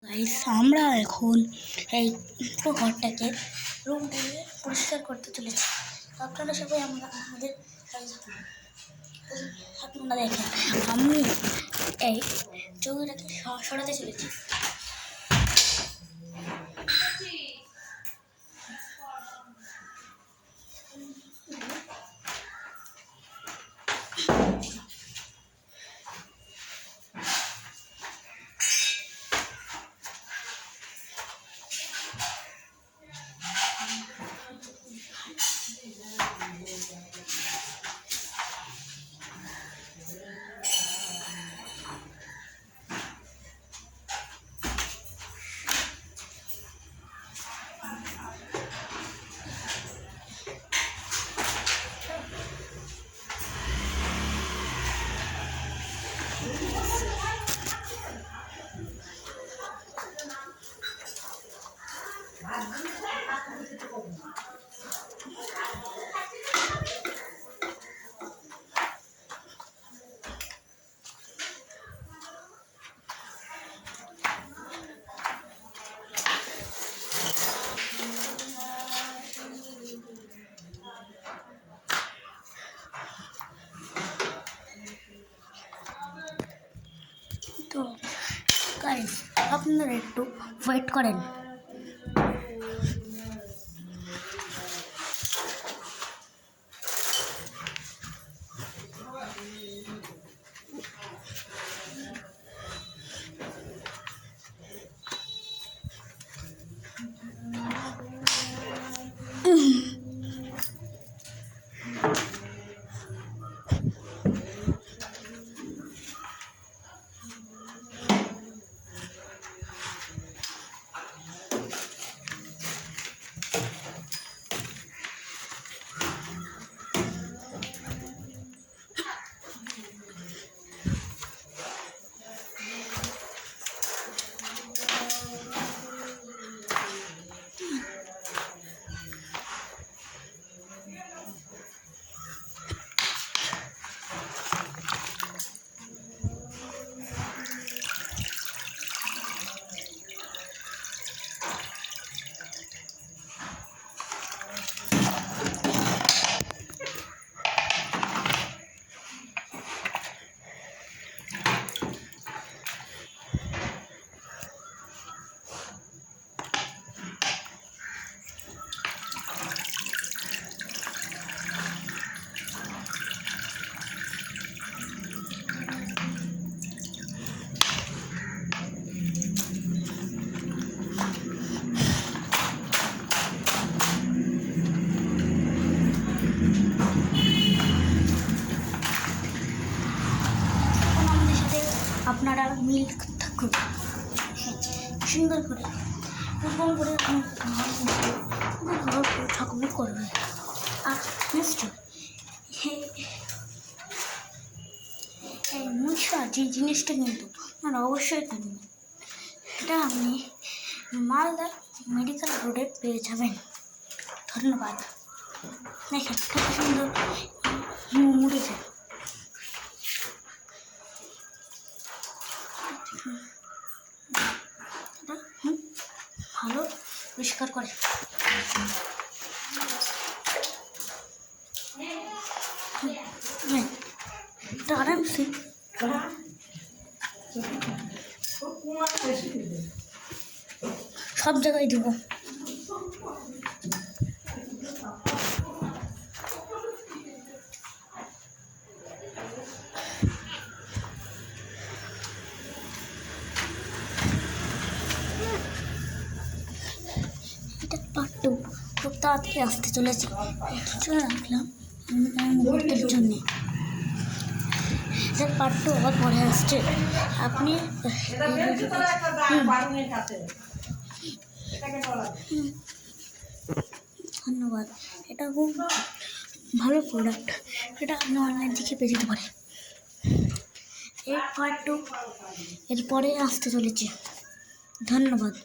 Guys আমরা এখন এই পুরো ঘরটাকে রুমটাকে পরিষ্কার করতে চলেছি। আপনারা সবাই আমাদের আপনারা দেখেন আমি এই চৌকিটাকে সরাতে চলেছি। তো গাইস আপনারা একটু ওয়েট করেন। আপনারা মিল থাকুন সুন্দর করে এরকম করে ঘর ঠাকুর করবে। আর নিশ্চয় এই মুছা যে জিনিসটা কিন্তু আপনারা অবশ্যই কিনবেন। এটা আপনি মালদা মেডিকেল রোডে পেয়ে যাবেন। ধন্যবাদ। দেখেন কত সুন্দর মুড়েছে। ভালো পরিষ্কার করে আরামসে সব জায়গায় দিব। খুব তাড়াতাড়ি আসতে চলেছে চলে রাখলাম মুহূর্তের জন্যে। পার্ট 2 আবার পরে আসছে। আপনি ধন্যবাদ। এটা খুব ভালো প্রোডাক্ট। এটা আপনি অনলাইন থেকে পেয়ে যেতে পারেন। এই পার্ট 2 এরপরে আসতে চলেছে। ধন্যবাদ।